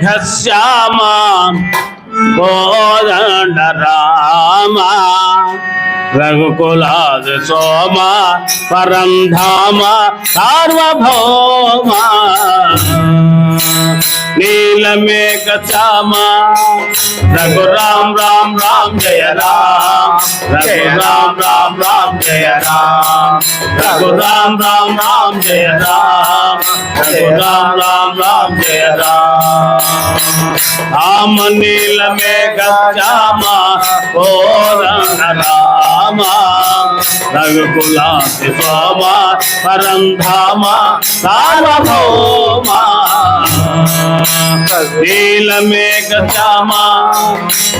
మేఘశ్యామ కోదండ రామ రఘుకులాద సోమ పరంధామ సార్వభౌమ నీలమేఘ శ్యామ రఘురామ్ రామ్ రామ్ జయ రామ్ రఘురామ్ రామ్ రామ్ జయ రామ్ రఘురామ్ రామ్ రామ్ జయ రామ్ రఘురామ్ రామ్ రామ్ జయ రామ నీలమేఘ శ్యామ కోదండ రామ రఘుకులాద సోమ పరంధామ సార్వభౌమ నీలమేఘ శ్యామ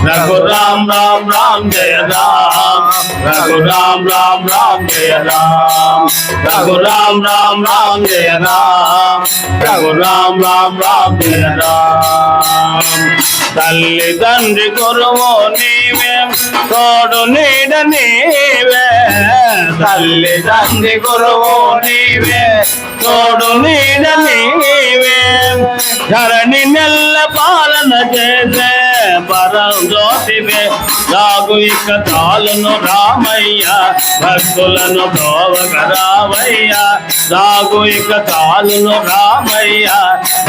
రఘురామ్ రామ్ రామ్ జయ రామ్ రఘురామ్ రామ్ రామ్ జయ రామ్ రఘురామ్ రామ్ రామ్ జయ రామ్ రఘురామ్ రామ్ రామ్ జయ రామ్ తల్లి తండ్రి గురువు నీవే తోడు నీడ నీవే తల్లి తండ్రి గురువు నీవే తోడు నీడ నీవే ధరణి నెల్ల పాలన చేసే పరం జ్యోతివే సాగు ఇక తాళను రామయ్య భక్తులను బ్రోవగ రామయ్య సాగు ఇక తాళను రామయ్య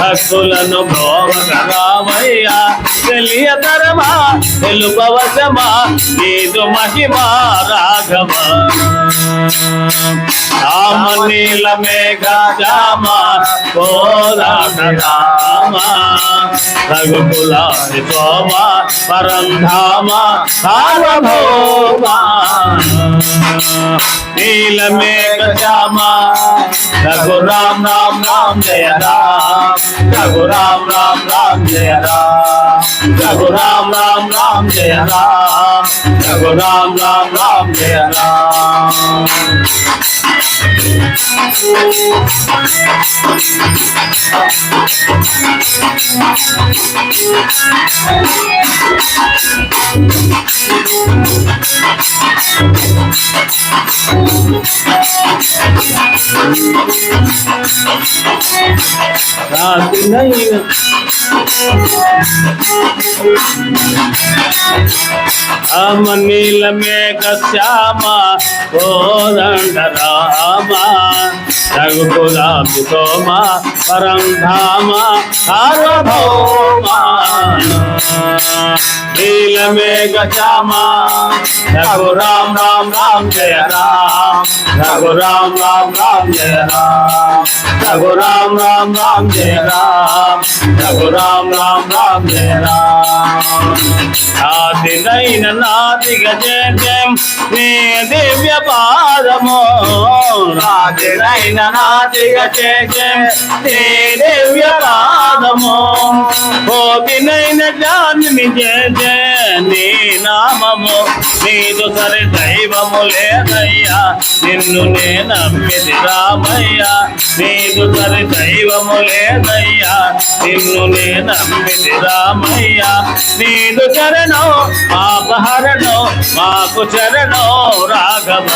భక్తులను బ్రోవగ రామయ్య తెలియతరమా తెలుపవశమా నీదు మహిమా రాఘవ రామ నీలమేఘ శ్యామ కోదండ రామ రఘుకులాద సోమ పరంధామ సార్వభౌమ నీలమేఘ శ్యామ రఘురామ్ రామ్ రామ్ జయ రామ్ రఘురామ్ రామ్ రామ్ జయ రామ్ రఘురామ్ రామ్ రామ్ జయ రామ్ రఘురామ్ రామ్ రామ్ జయ రామ్ రామ నీలమేఘ శ్యామ కోదండ రామ రఘుకులాద సోమ పరంధామ సార్వభౌమ నీలమేఘ శ్యామ రఘురామ్ రామ్ రామ్ జయ రామ్ రఘురామ్ రామ్ రామ్ జయ రామ్ రఘురామ్ రామ్ రామ్ జయ రామ్ రఘురామ్ రామ్ రామ్ జయ రామ్ ఆదినైన నాదిగ జయం నీ దివ్య పాదమో ఆదినైన నాదిగ జయం నీ దివ్య పాదమో కోదినైన జాని జయ నీ నామము నీదు సరి దైవము లేదయ్యా నిన్ను నే నమ్మిది రామయ్య నీదు సరి దైవము లేదయ్యా నిన్ను నే నమ్మిది రామయ్య నీదు చరణం మాపహరణం మాకు చరణం రాఘవ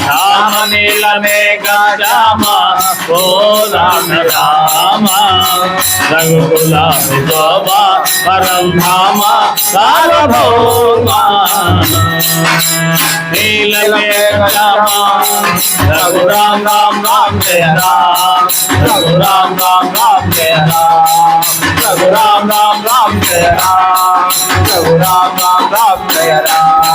రామ నీలమేఘ శ్యామ కోదండ రామ రఘుకులాద సోమ పరంధామ సార్వభౌమ నీలమేఘ శ్యామ రఘురామ్ రామ్ రామ్ జయ రామ్ రఘురామ్ రామ్ రామ్ జయ రామ్ రఘురామ్ రామ్ రామ్ జయ రామ్ రఘురామ్ రామ్ రామ్ జయ రామ్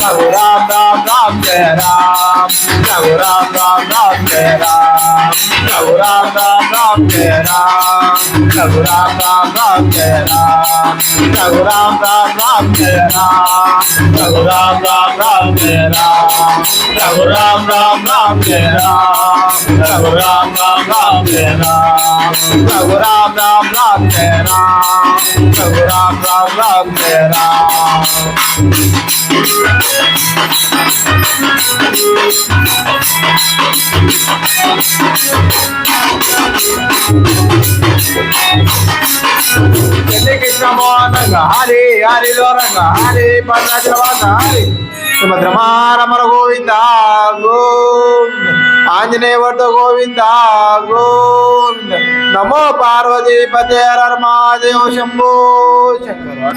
రఘురామ్ రామ్ రామ్ జయ రామ్ రఘురామ్ రామ్ రామ్ జయ రామ్ రఘురామ్ రామ్ రామ్ జయ రామ్ రఘురామ్ రామ్ రామ్ జయ రామ్ రఘురామ్ రామ్ రామ్ జయ రామ్ రఘురామ్ రామ్ రామ్ జయ రామ్ రఘురామ్ రామ్ రామ్ జయ రామ్ రఘురామ్ రామ్ రామ్ జయ రామ్ రఘురామ్ రామ్ రామ్ జయ రామ్ రఘురామ్ రామ్ రామ్ జయ రామ్ Kృష్ణ మోహన హరి హరిలో రంగ హరి పర్ణాచల హరి సుభద్రమారమణ గోవింద గోవింద ఆంజనేయ వద్ద గోవింద గోవింద నమో పార్వతీపతే హర మహాదేవ శంభో శంకర.